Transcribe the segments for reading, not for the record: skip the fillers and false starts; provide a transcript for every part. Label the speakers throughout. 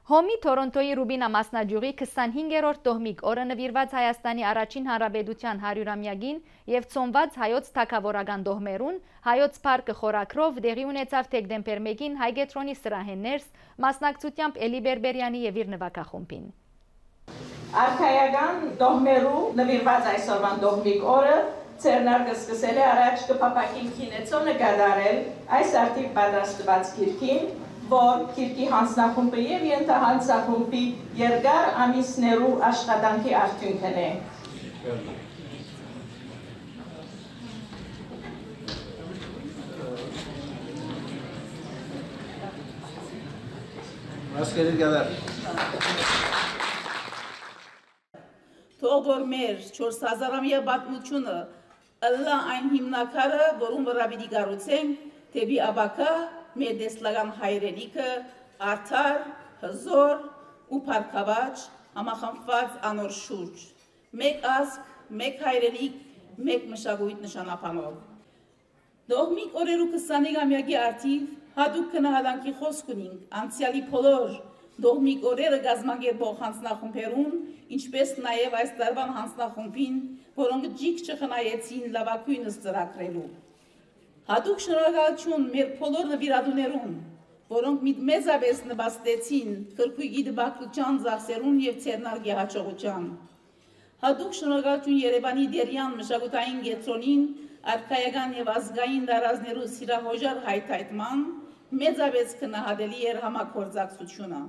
Speaker 1: Հոմի Թորոնտոյի Ռուբինա մասնաճյուղի 25-րդ տոհմիկ օրը նվիրված Հայաստանի առաջին հանրապետության 100-ամյակին եւ ծնված հայոց թագավորական դոհմերուն հայոց պարկը խորակրով դեղի ունեցավ դեկտեմբեր 1-ին Հայգետրոնի սրահեներս մասնակցությամբ Էլի Բերբերյանի եւ իր նվագախումբին։
Speaker 2: Արքայական դոհմերու նվիրված այսօրվան դոհմիկ օրը Ցերնարկը սկսել է առաջ կպապակին քինեցոնը գդարել այս արդիվ պատրաստված գիրքին, որ գիրքի հանձնախումբը եւ ենթահանձնախումբի երկար ամիսներու աշխատանքի արդյունքն է։
Speaker 3: Թող որ մեր 4000-ամյա պատմությունը ըլլա այն հիմնակարը, որում վրա պիտի կառուցենք դեպի ապագա մեր դեսլական հայրենիքը արդար, հզոր ու փառքավաճ համախմբված անոր շուրջ։ Մեկ ազգ, մեկ հայրենիք, մեկ մշակույթ նշանապանով։ Դոհմիկ օրերու 25-ամյակի արդիվ հատուկ քննադատի խոսք ունենք անցյալի բոլոր դոհմիկ օրերը գազմագերբող հանձնախումբերուն, ինչպես նաև այս տարվան հանձնախումբին, որոնք ջիկ չխնայեցին լավագույնս ծրագրելու։ Հատուկ շնորհակալություն մեր բոլոր նվիրատուներուն, որոնք մեծապես նպաստեցին քրքույկի դպակտության ծախսերուն եւ ցերնարգի հաջողության։ Հատուկ շնորհակալություն Երևանի դերյան մշակութային կենտրոնին, արքայական եւ ազգային դարազներու սիրահոժար հայթայթման, մեծապես քննադատելի էր համագործակցությունը։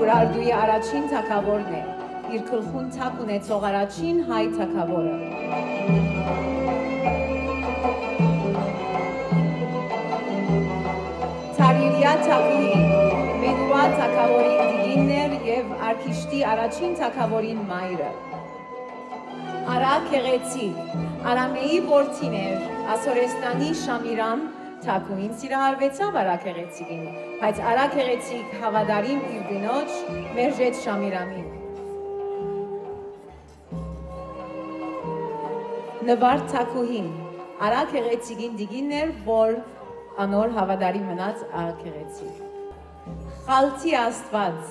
Speaker 4: Ուրարտուի առաջին թագավորն է, իր գլխուն թակ ունեցող առաջին հայ թագավորը։ Թարիրյա թագուհի, Մեդուա թագավորի դիգիններ և Արքիշտի առաջին թագավորին մայրը։ Արա Քեղեցիկ, Արամեի որդին էր, Ասորեստանի Շամիրամ թագուհին սիրահարվեցավ Արա Քեղեցիկին, բայց Արա Քեղեցիկ հավատարիմ իր բնոջ մերժեց Շամիրամին։ Նվարդ թագուհին, Արա Քեղեցիկին դիգինն էր, որ անոր հավատարիմ մնաց Արա Քեղեցիկ։ Խալթի աստված,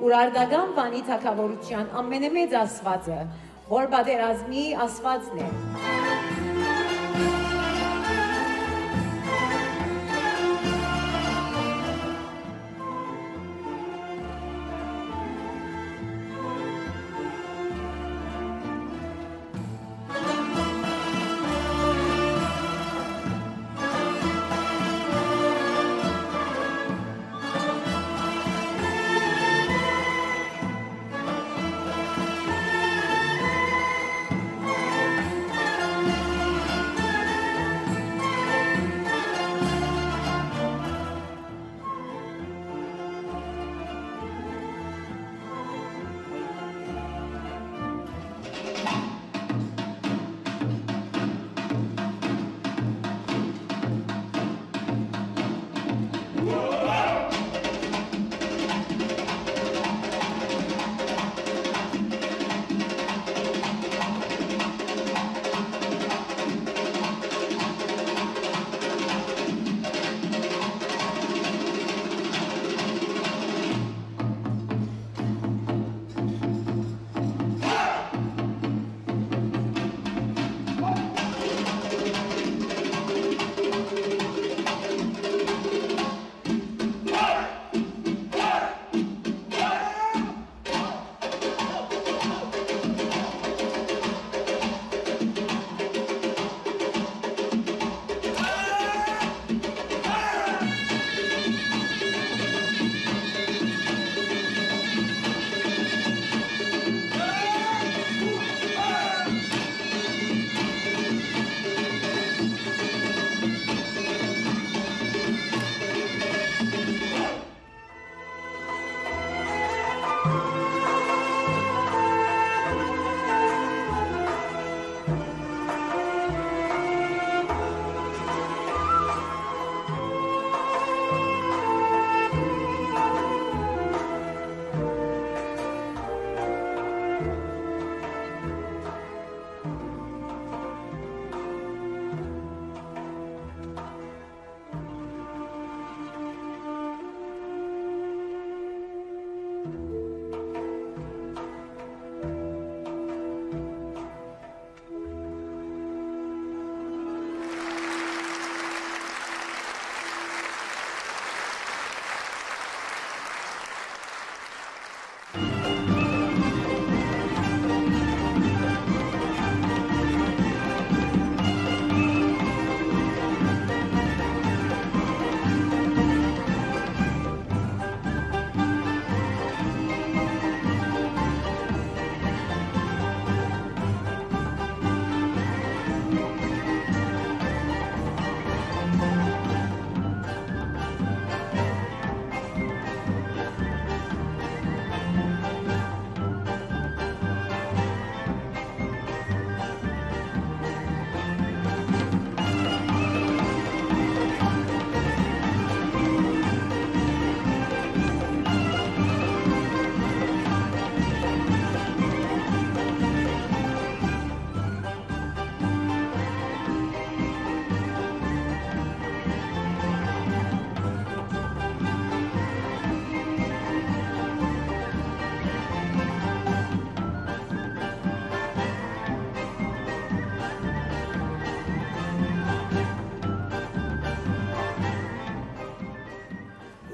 Speaker 4: Ուրարտական Վանի թագավորության ամենամեծ աստվածը, որ պատերազմի աստվածն է։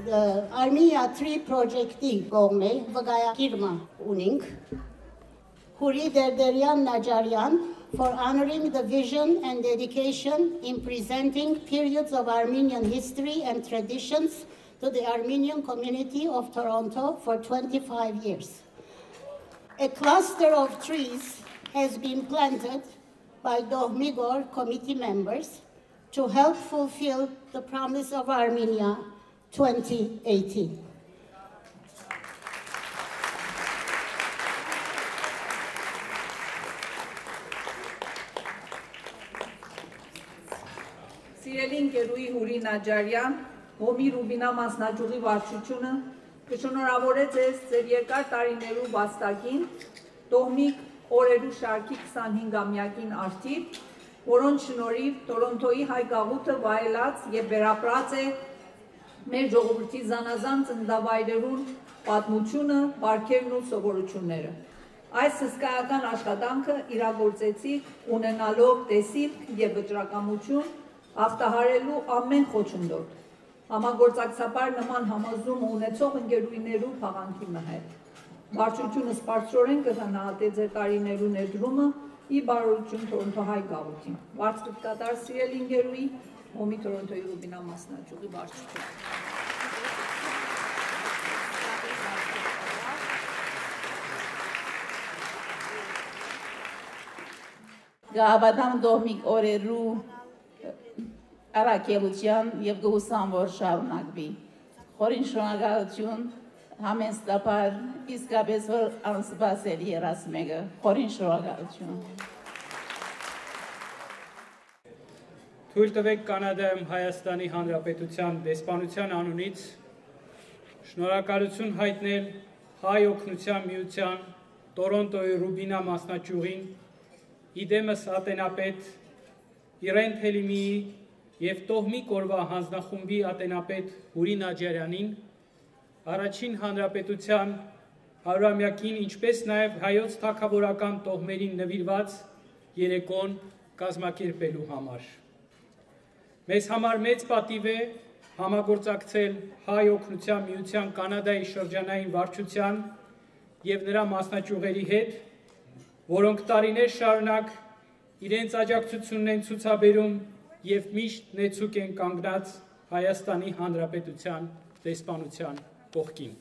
Speaker 5: Armenia 3 projecti կողմէ վկայակիրմը ունինք Huri Derderyan Najaryan for honoring the vision and dedication in presenting periods of Armenian history and traditions to the Armenian community of Toronto for 25 years. A cluster of trees has been planted by Dohmigor committee members to help fulfill the promise of Armenia 2018.
Speaker 3: Սիրելի ընկերուհի Հուրի Նաջարյան, Հոմի Ռուբինա մասնաճյուղի վարչությունը կշնորհավորեց ձեզ ձեր երկար տարիներու վաստակին, տոհմիկ օրերու շարքի 25-ամյակին արդիվ, որոնց շնորհիվ Տորոնտոյի հայ գաղութը վայելած եւ վերապրած է մեր ժողովրդի զանազան ծննդավայրերուն պատմությունը, բարքերն ու սովորությունները։ Այս հսկայական աշխատանքը իրագործեցիք ունենալով տեսիլք եւ վճռակամություն ախտահարելու ամեն խոչընդոտ, համագործակցաբար նման համոզում ունեցող ընկերուհիներու փաղանքի մհետ։ Վարչությունը սպառչորեն կգնահատե ձեր տարիներու ներդրումը ի բարօրություն Տորոնտո հայ գաղութին։ Վարձ կկատար սիրելի ընկերուհի Հոմի Տորոնտոյի Ռուբինա մասնաճյուղի վարչություն։
Speaker 6: Գավադամ դոհմիկ օրերու առաքելության եւ գուսան որ շարունակվի։ Խորին շնորհակալություն համեստապար իսկապես որ անսպասելի երաս մեկը։ Խորին շնորհակալություն։
Speaker 7: Թույլ տվեք Կանադայում Հայաստանի Հանրապետության դեսպանության անունից շնորհակալություն հայտնել Հայ օգնության միության Տորոնտոյի Ռուբինա մասնաճյուղին իդեմս ատենապետ Իրեն Թելիմիի և տոհմիկ օրվա հանձնախումբի ատենապետ Հուրի Նաջարյանին, առաջին հանրապետության 100-ամյակին, ինչպես նաև հայոց թագավորական տոհմերին նվիրված երեկոն կազմակերպելու համար։ Մեզ համար մեծ պատիվ է համագործակցել Հայ օգնության միության Կանադայի շրջանային վարչության և նրա մասնաճյուղերի հետ, որոնք տարիներ շարունակ իրենց աջակցությունն են ցուցաբերում և միշտ նեցուկ են կանգնած Հայաստանի Հանրապետության դեսպանության կողքին։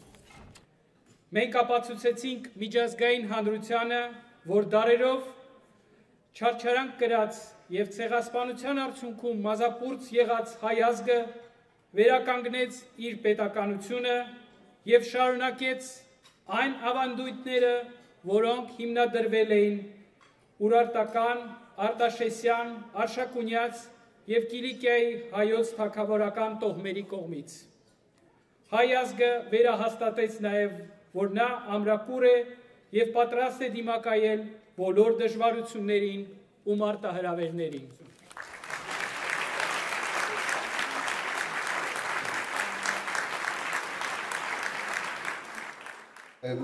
Speaker 7: Մենք ապացուցեցինք միջազգային հանրությանը, որ դարերով չարչարանք կրած և ցեղասպանության արդյունքում մազապուրծ եղած հայ ազգը վերականգնեց իր պետականությունը և շարունակեց այն ավանդույթները, որոնք հիմնադրվել էին Ուրարտական, Արտաշեսյան, Արշակունյաց և Կիլիկիայի հայոց թագավորական տոհմերի կողմից։ Հայ ազգը վերահաստատեց նաև, որ նա ամրակուր է և պատրաստ է դիմակայել բոլոր դժվարություններին ու մարտահրավերներին։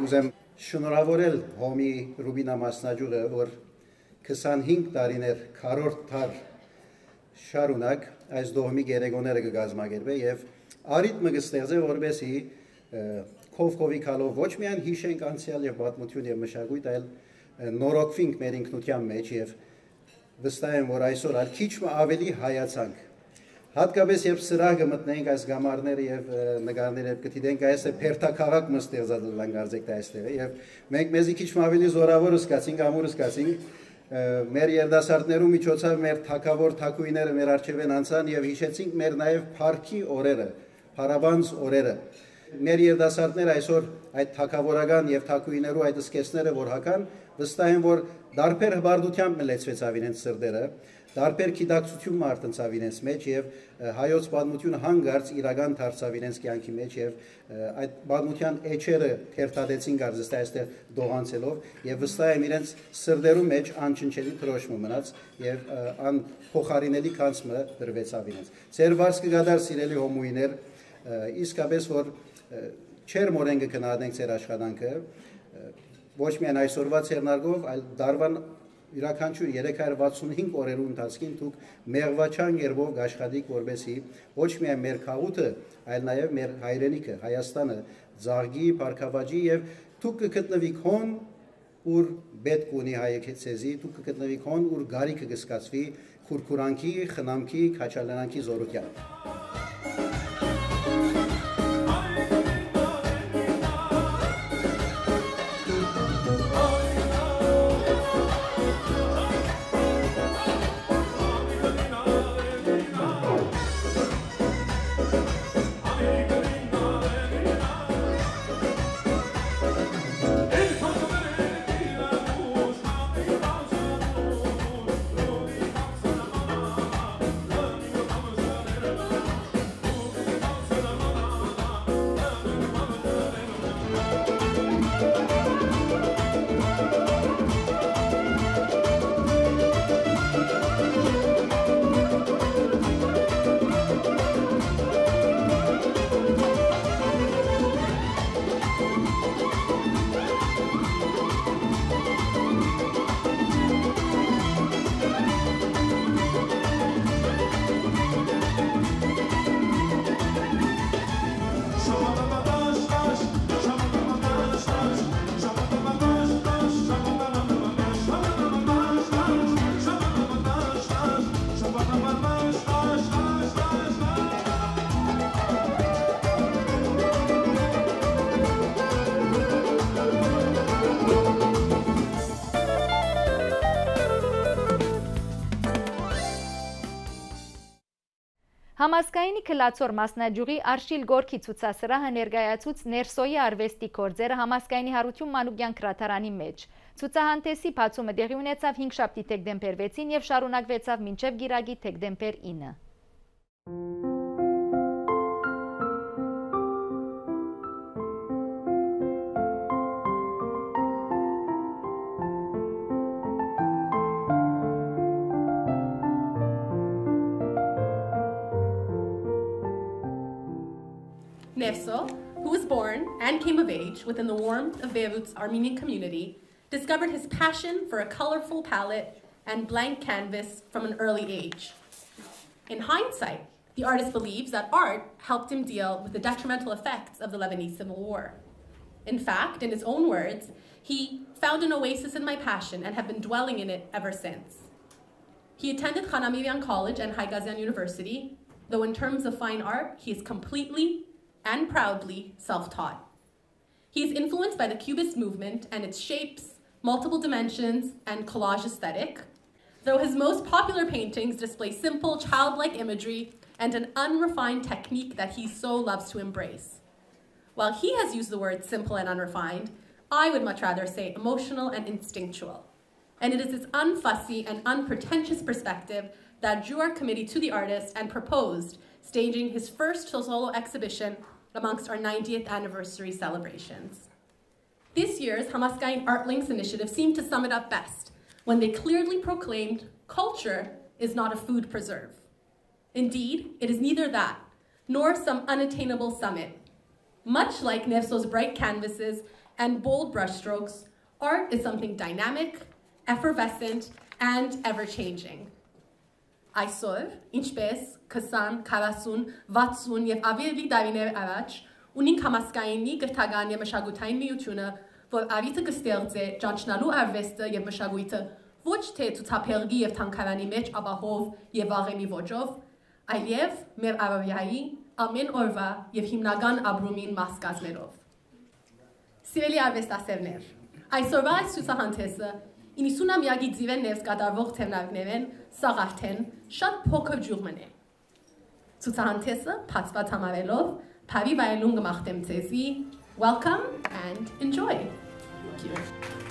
Speaker 8: Ուզեմ շնորհավորել Հոմի Ռուբինա մասնաճյուղը, որ 25 տարիներ քառորդ թար շարունակ այս դոհմիկ երեկոները կգազմագերբե եւ արիթմը կստեղծե, որպեսզի քովի քալով ոչ միայն հիշենք անցյալ եւ պատմություն եւ մշակույթ, այլ նորոգվենք մեր ինքնության մեջ եւ վստահ եմ, որ այսօր այլ քիչ ավելի հայացանք։ Հատկապես երբ սրահ կմտնենք այս գամարները եւ նկարները կդիտենք, այս է փերթաքաղաք մստեղծած լանգարձեք այստեղ եւ մենք մեզի քիչ ավելի զորավոր զգացինք, ամուր զգացինք մեր երդասարտներու միջոցով մեր թակավոր թակույները մեր արժևեն անցան եւ հիշեցինք մեր նաեւ փառքի օրերը, փառաբանց օրերը։ Մեր երդասարտները այսօր այդ թակավորական եւ թակույներու այդ սկեսները որ հական, վստահ եմ, որ դարբեր հբարդությամբ մլեցվեցավ իրենց սրտերը, դարբեր գիտակցություն մարտնցավ իրենց մեջ եւ հայոց պատմությունը հանգարց իրական դարձավ իրենց կյանքի մեջ եւ այդ պատմության էջերը թերթադեցին գարձստա այստեղ դողանցելով եւ վստահ եմ իրենց սրտերու մեջ անչնչելի թրոշմը մնաց եւ ան փոխարինելի կանցմը դրվեցավ իրենց։ Ձեր վարձքը գադար սիրելի հոմուիներ, իսկապես որ չեր մորեն կգնահատենք ձեր աշխատանքը ոչ միայն այսօրվա ցերնարգով, այլ դարվան յուրաքանչյուր 365 օրերու ընթացքին դուք մեղվաչան երբով աշխատիկ որբեսի ոչ միայն մեր քաղուքը, այլ նաև մեր հայրենիքը, Հայաստանը զարգի, բարգավաճի եւ դուք կգտնվիք հոն, ուր պետք ունի հայեցեզի, դուք կգտնվիք հոն, ուր գարիքը կսկացվի քուրքուրանքի, խնամքի, քաչալանանքի զորությամբ։
Speaker 1: Համազգայինի քլացոր մասնաճյուղի Արշիլ Գորքի ցուցասրահը ներկայացուց ներսոյի արվեստի գործերը Համազգայինի Հարություն Մանուկյան քրատարանի մեջ։ Ցուցահանդեսի բացումը տեղի ունեցավ 5 դեկտեմբեր 6-ին եւ շարունակվեցավ մինչեւ գիրագի դեկտեմբեր 9։
Speaker 9: Nefso, who was born and came of age within the warmth of Beirut's Armenian community, discovered his passion for a colorful palette and blank canvas from an early age. In hindsight, the artist believes that art helped him deal with the detrimental effects of the Lebanese Civil War. In fact, in his own words, he found an oasis in my passion and have been dwelling in it ever since. He attended Khanamirian College and Haigazian University, though in terms of fine art, he is completely and proudly self-taught. He is influenced by the Cubist movement and its shapes, multiple dimensions, and collage aesthetic, though his most popular paintings display simple, childlike imagery and an unrefined technique that he so loves to embrace. While he has used the word simple and unrefined, I would much rather say emotional and instinctual. And it is this unfussy and unpretentious perspective that drew our committee to the artist and proposed staging his first solo exhibition amongst our 90th anniversary celebrations. This year's Hamaskain Art Links initiative seemed to sum it up best when they clearly proclaimed culture is not a food preserve. Indeed, it is neither that, nor some unattainable summit. Much like Nefso's bright canvases and bold brushstrokes, art is something dynamic, effervescent, and ever-changing. Այսօր, ինչպես 20, 40, 60 եւ ավելի տարիներ առաջ, ունենք համասկայնի գրթական եւ մշակութային միությունը, որ արիթը կստեղծե ճանչնալու արվեստը եւ մշակույթը ոչ թե ցուցափեղկի եւ թանգարանի մեջ ապահով եւ աղեմի ոճով, այլև մեր առօրյայի ամեն օրվա եւ հիմնական ապրումին մաս կազմելով։ Սիրելի արվեստասերներ, այսօրվա այս ցուցահանդեսը 90-ամյակի ձիվեն ներս կատարվող թեմնարկներեն սաղ արդեն շատ փոքր ջուրմն է։ Ցուցահանդեսը բացված համարելով Փարի վայելուն կմաղթեմ ձեզի, welcome and enjoy. Thank you.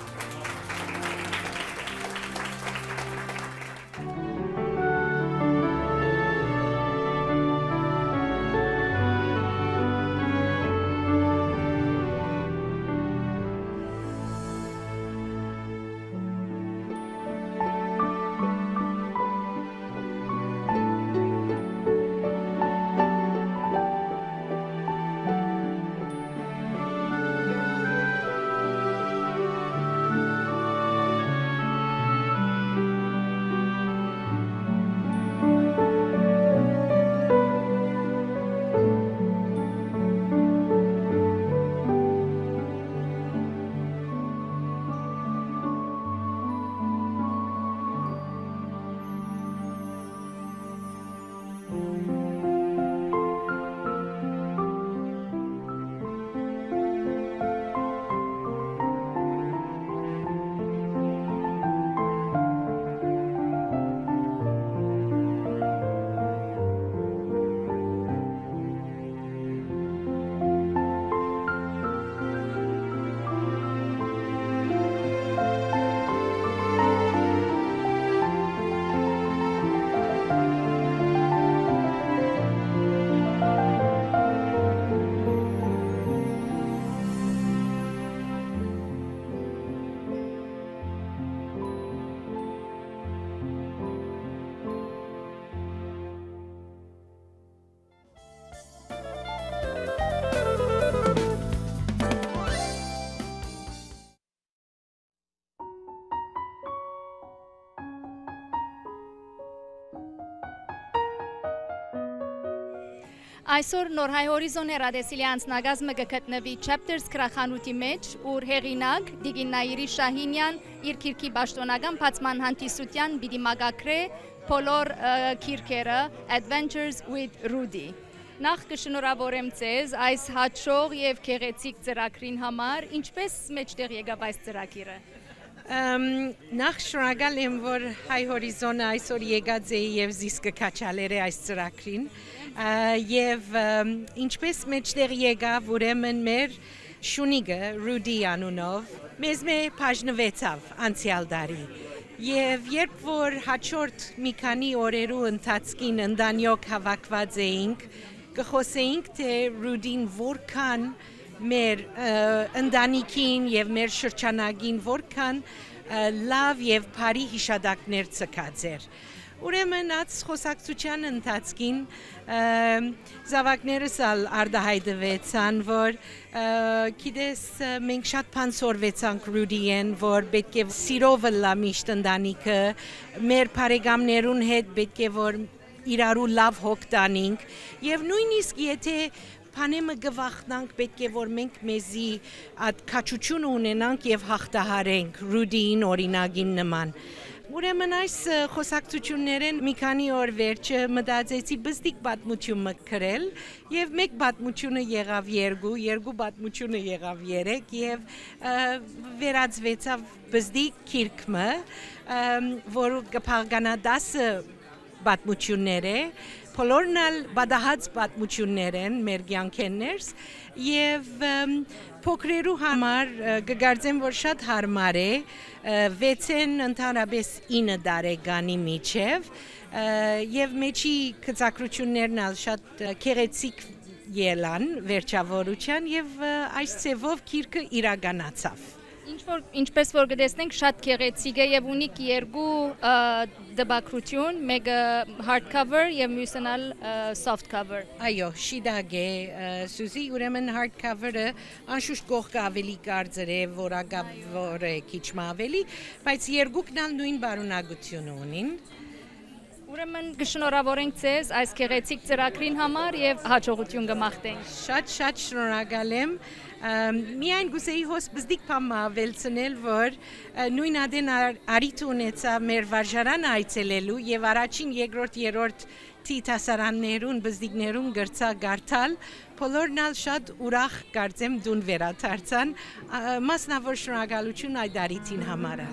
Speaker 1: Այսօր նոր հայ հորիզոն հեռադեսիլի անձնագազմը կգտնվի Chapters գրախանութի մեջ, ուր հեղինակ Դիգին Նայիրի Շահինյան իր քիրքի պաշտոնական բացման հանդիսության պիտի մագակրե բոլոր քիրքերը Adventures with Rudy։ Նախ կշնորհավորեմ ձեզ այս հաջող եւ գեղեցիկ ծրագրին համար, ինչպես մեջտեղ եկավ այս ծրագիրը։
Speaker 10: Նախ շնորհակալ եմ, որ հայ հորիզոնը այսօր եկած է եւ զիսկը քաչալեր է այս ծրագրին եւ ինչպես մեջտեղ եկավ ուրեմն մեր շունիկը Ռուդի անունով մեզ բաժնվեցավ անցյալ տարի եւ երբ որ հաջորդ մի քանի օրերու ընթացքին ընդանյոք հավաքված էինք կխոսեինք թե Ռուդին որքան մեր ընտանիքին եւ մեր շրջանագին որքան լավ եւ բարի հիշադակներ ցկած էր։ Ուրեմն այս խոսակցության ընթացքին զավակներս արտահայտվեցան, որ գիտես մենք շատ բան սորվեցանք Ռուդիեն, որ պետք է սիրով լա միշտ ընտանիքը, մեր բարեկամներուն հետ պետք է որ իրարու լավ հոգ տանենք եւ նույնիսկ եթե Փանեմը գվախնանք պետք է որ մենք մեզի այդ քաչություն ունենանք եւ հաղթահարենք Ռուդիին օրինագին նման։ Ուրեմն այս խոսակցություններեն մի քանի օր վերջը մտածեցի բզդիկ պատմություն գրել եւ մեկ պատմությունը եղավ երկու պատմությունը եղավ երեք եւ վերածվեցավ բզդիկ քիրքմը, որ կփաղկանա 10 պատմություններ է Բոլորն էլ բադահած պատմություններ են մեր կյանքերս եւ փոքրերու համար կգարձեմ որ շատ հարմար է 6-ին ընդհանրապես 9 տարեկանի միջև եւ մեջի գծակրություններն էլ շատ գեղեցիկ ելան վերջավորության եւ այս ծևով քիրքը իրականացավ
Speaker 1: Ինչպես որ կտեսնենք շատ գեղեցիկ է եւ ունի երկու դպակրություն, մեկը hardcover եւ մյուսն էլ soft cover։
Speaker 10: Այո, շիդագ է Սուզի, ուրեմն hardcover-ը անշուշտ կողքը ավելի կարծր է, որակավոր է քիչ ավելի, բայց երկուքն էլ նույն բարունակություն ունին։
Speaker 1: Ուրեմն կշնորհավորենք ձեզ այս գեղեցիկ ծրագրին համար եւ հաջողություն կմաղթենք։
Speaker 10: Շատ շնորհակալ եմ։ Միայն գուցեի հոս բզդիկ բան ավելցնել, որ նույն ադեն արիթ ունեցավ մեր վարժարանը այցելելու եւ առաջին, երկրորդ, երրորդ տասարաններուն, բզդիկներուն գրծա գարթալ, բոլորն ալ շատ ուրախ կարծեմ դուն վերադարձան, մասնավոր շնորհակալություն այդ արիթին համար։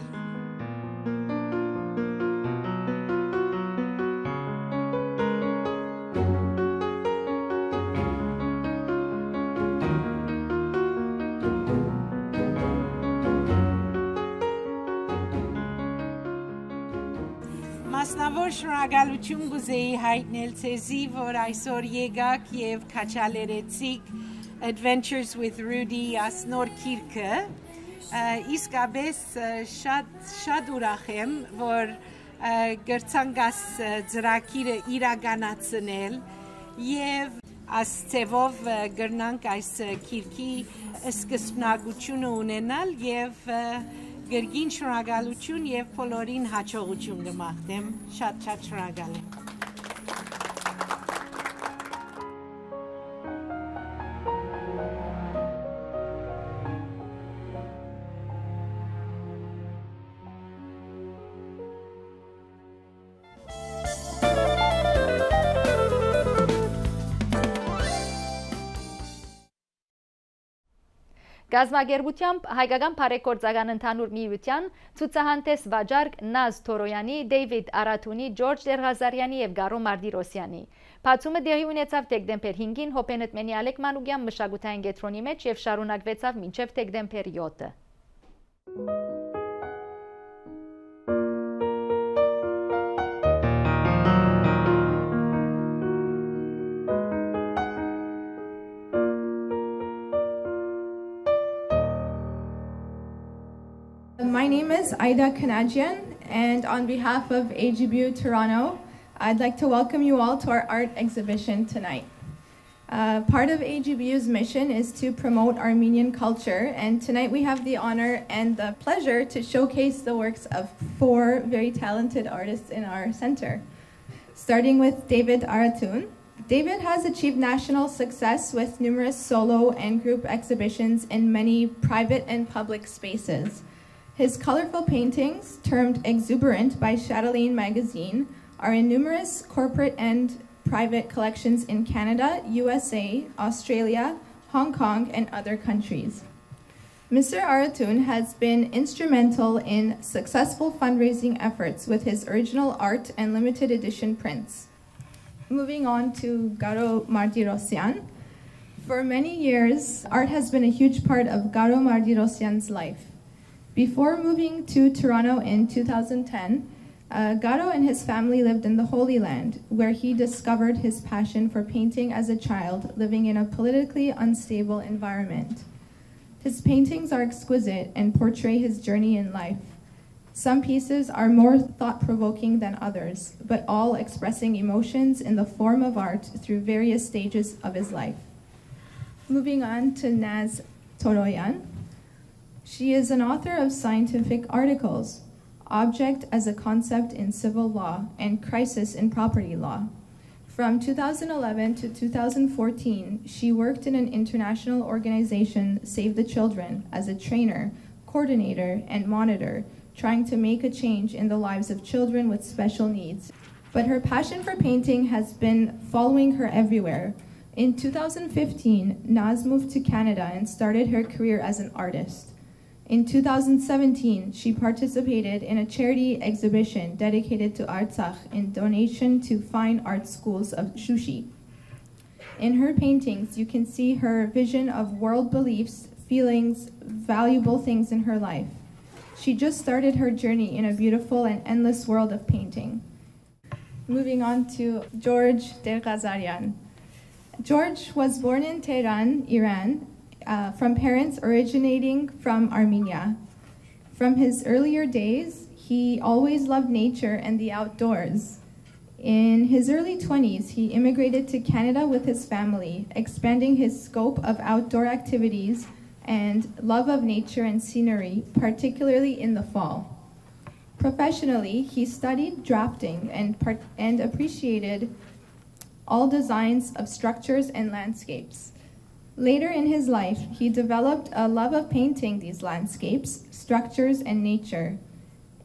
Speaker 10: Մասնավոր շնորհակալություն կուզեի հայտնել ցեզի, որ այսօր եկաք եւ քաչալերեցիք Adventures with Rudy ասնոր քիրքը, իսկապես շատ ուրախ եմ, որ գրցանք այս ծրագիրը իրականացնել եւ այս ծևով գրնանք այս քիրքի սկզբնակությունը ունենալ եւ Գրգին շնորհակալություն եւ բոլորին հաջողություն կմաղթեմ։ Շատ շնորհակալ եմ։
Speaker 1: Գազագերբությամբ հայկական բարեգործական ընդհանուր միության ցուցահանդես վաճառք Նազ Թորոյանի, Դեյվիդ Արաթունի, Ջորջ Դերղազարյանի եւ Գարո Մարդիրոսյանի։ Բացումը տեղի ունեցավ դեկտեմբեր 5-ին Հոպենտմենի Ալեք Մանուկյան մշակութային կենտրոնի մեջ եւ շարունակվեցավ մինչեւ դեկտեմբեր 7-ը։
Speaker 11: My name is Ida Kanajian, and on behalf of AGBU Toronto, I'd like to welcome you all to our art exhibition tonight. Part of AGBU's mission is to promote Armenian culture, and tonight we have the honor and the pleasure to showcase the works of 4 very talented artists in our center. Starting with David Aratun, David has achieved national success with numerous solo and group exhibitions in many private and public spaces. His colorful paintings, termed exuberant by Chatelaine magazine, are in numerous corporate and private collections in Canada, USA, Australia, Hong Kong, and other countries. Mr. Aratun has been instrumental in successful fundraising efforts with his original art and limited edition prints. Moving on to Garo Martirosyan. For many years, art has been a huge part of Garo Martirosyan's life. Before moving to Toronto in 2010, Garo and his family lived in the Holy Land, where he discovered his passion for painting as a child, living in a politically unstable environment. His paintings are exquisite and portray his journey in life. Some pieces are more thought-provoking than others, but all expressing emotions in the form of art through various stages of his life. Moving on to Naz Toroyan. She is an author of scientific articles, Object as a Concept in Civil Law and Crisis in Property Law. From 2011 to 2014, she worked in an international organization, Save the Children, as a trainer, coordinator, and monitor, trying to make a change in the lives of children with special needs. But her passion for painting has been following her everywhere. In 2015, Naz moved to Canada and started her career as an artist. In 2017, she participated in a charity exhibition dedicated to Artsakh in donation to fine art schools of Shushi. In her paintings, you can see her vision of world beliefs, feelings, valuable things in her life. She just started her journey in a beautiful and endless world of painting. Moving on to George Derghazarian. George was born in Tehran, Iran, from parents originating from Armenia. From his earlier days, he always loved nature and the outdoors. In his early 20s, he immigrated to Canada with his family, expanding his scope of outdoor activities and love of nature and scenery, particularly in the fall. Professionally, he studied drafting and appreciated all designs of structures and landscapes. Later in his life, he developed a love of painting these landscapes, structures, and nature.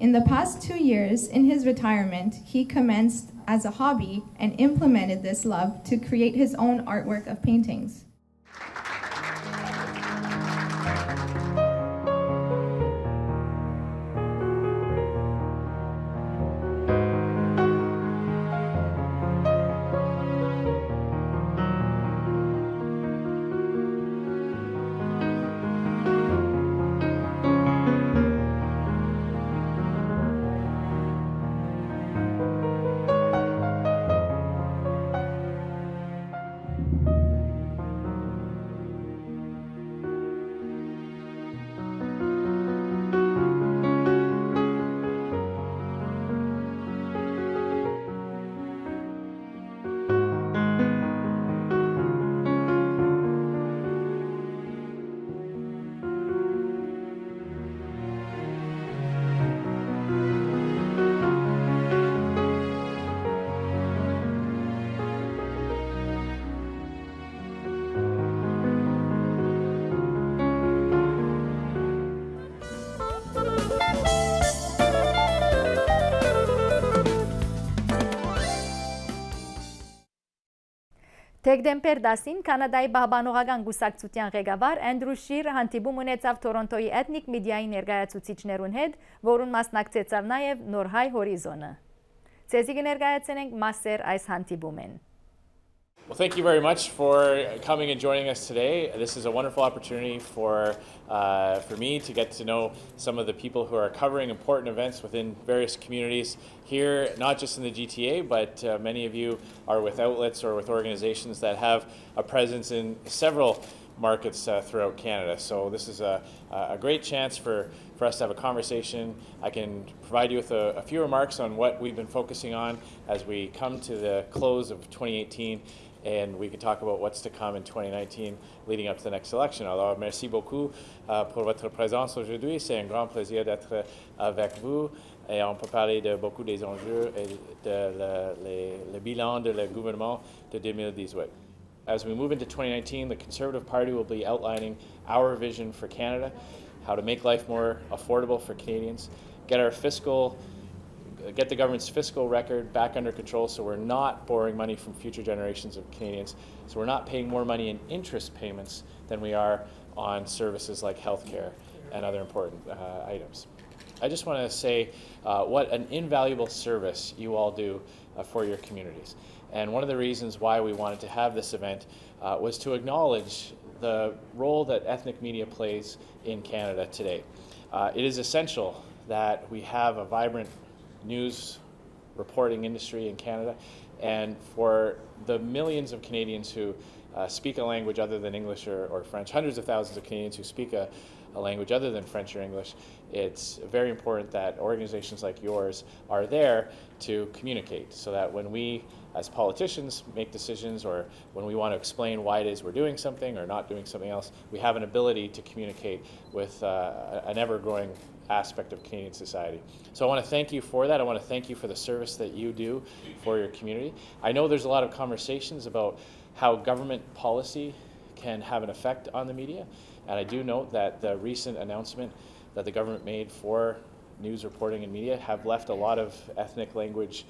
Speaker 11: In the past 2 years, in his retirement, he commenced as a hobby and implemented this love to create his own artwork of paintings.
Speaker 1: Դեկտեմբեր 10-ին Կանադայի Պահպանողական կուսակցության ղեկավար Էնդրու Շիրը հանդիպում ունեցավ Թորոնտոյի էթնիկ մեդիայի ներկայացուցիչներուն հետ, որուն մասնակցեցավ նաև Նոր Հայ Հորիզոնը։ Ցեզի կներկայացնենք մասեր այս հանդիպումեն։
Speaker 12: Well, thank you very much for coming and joining us today. This is a wonderful opportunity for me to get to know some of the people who are covering important events within various communities here, not just in the GTA, but many of you are with outlets or with organizations that have a presence in several markets throughout Canada. So this is a great chance for us to have a conversation. I can provide you with a few remarks on what we've been focusing on as we come to the close of 2018. and we can talk about what's to come in 2019 leading up to the next election. Alors, merci beaucoup pour votre présence aujourd'hui. C'est un grand plaisir d'être avec vous. Et on peut parler de beaucoup des enjeux et de le bilan de le gouvernement de 2018. As we move into 2019, the Conservative Party will be outlining our vision for Canada, how to make life more affordable for Canadians, get the government's fiscal record back under control so we're not borrowing money from future generations of Canadians, so we're not paying more money in interest payments than we are on services like healthcare and other important items. I just want to say what an invaluable service you all do for your communities. And one of the reasons why we wanted to have this event was to acknowledge the role that ethnic media plays in Canada today. It is essential that we have a vibrant news reporting industry in Canada, and for the millions of Canadians who speak a language other than English or French, hundreds of thousands of Canadians who speak a language other than French or English, it's very important that organizations like yours are there to communicate, so that when we as politicians make decisions, or when we want to explain why it is we're doing something or not doing something else, we have an ability to communicate with an ever-growing aspect of Canadian society. So I want to thank you for that. I want to thank you for the service that you do for your community. I know there's a lot of conversations about how government policy can have an effect on the media, and I do note that the recent announcement that the government made for news reporting and media have left a lot of ethnic language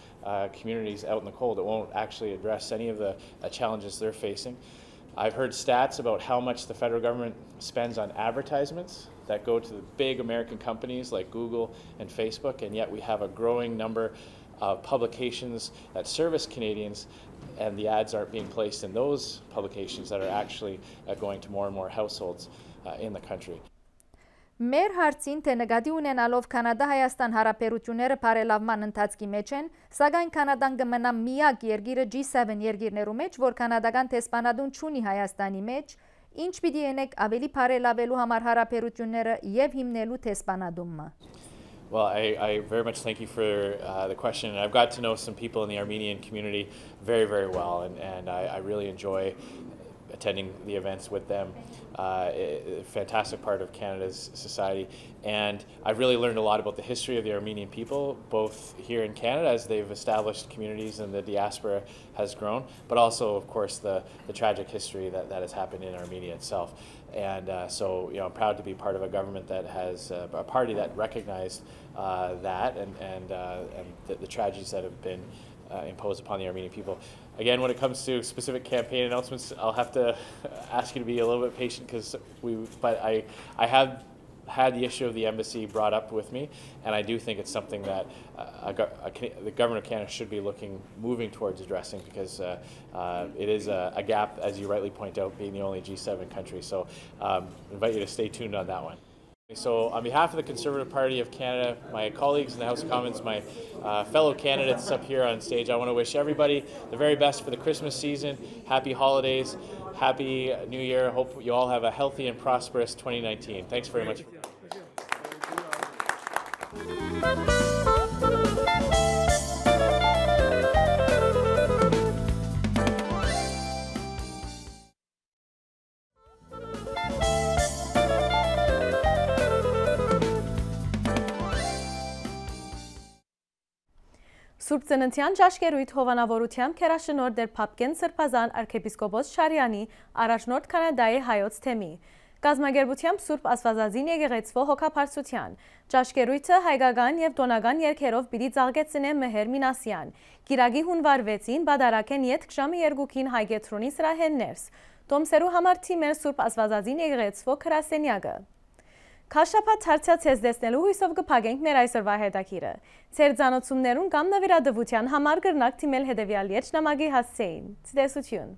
Speaker 12: communities out in the cold. It won't actually address any of the challenges they're facing. I've heard stats about how much the federal government spends on advertisements that go to the big American companies like Google and Facebook, and yet we have a growing number of publications that service Canadians, and the ads aren't being placed in those publications that are actually going to more and more households in the country.
Speaker 1: Մեր հարցին, թե նկատի ունենալով Կանադա-Հայաստան հարաբերությունները բարելավման ընթացքի մեջ են, սակայն Կանադան կմնա միակ երկիրը G7 երկիրներու մեջ, որ կանադական տեսփանադուն չունի Հայաստանի մեջ, ինչ պիտի ենեք ավելի բարելավելու համար հարաբերությունները եւ հիմնելու տեսփանադումը։
Speaker 12: Well, I very much thank you for the question. I've got to know some people in the Armenian community very, very well, and I really enjoy attending the events with them. A fantastic part of Canada's society, and I've really learned a lot about the history of the Armenian people, both here in Canada as they've established communities and the diaspora has grown, but also, of course, the tragic history that has happened in Armenia itself. And so, I'm proud to be part of a government that has a party that recognized that and the tragedies that have been imposed upon the Armenian people. Again, when it comes to specific campaign announcements, I'll have to ask you to be a little bit patient, but I have had the issue of the embassy brought up with me, and I do think it's something that the government of Canada should be moving towards addressing, because it is a gap, as you rightly point out, being the only G7 country. So I invite you to stay tuned on that one. So on behalf of the Conservative Party of Canada, my colleagues in the House of Commons, my fellow candidates up here on stage, I want to wish everybody the very best for the Christmas season. Happy holidays, happy New Year. Hope you all have a healthy and prosperous 2019. Thanks very much.
Speaker 13: Սուրբ Ծննդյան ճաշկերույթ հովանավորությամբ քերաշնորհ դեր Փապկեն Սրբազան arczepiskopos Շարյանի առաջնորդ Կանադայի հայոց թեմի կազմակերպությամբ Սուրբ Աստվածածին եկեղեցվո հոգապարծության ճաշկերույթը հայկական եւ տոնական երգերով պիտի ծաղկեցնե Մեհեր Մինասյան Կիրագի հունվար 6-ին բադարակեն յետք ժամը 2-ին հայգետրոնի սրահեններս Տոմսերու համար թիմեր Սուրբ Աստվածածին եկեղեցվո քրասենյակը Քաշապատ հարցած ես դեսնելու հույսով կփակենք մեր այսօրվա հետաքրքիրը։ Ձեր ցանոթություններուն կամ նվիրատվության համար կրնակ թիմել հետևյալ երջնամագի հասցեին։ Ցտեսություն։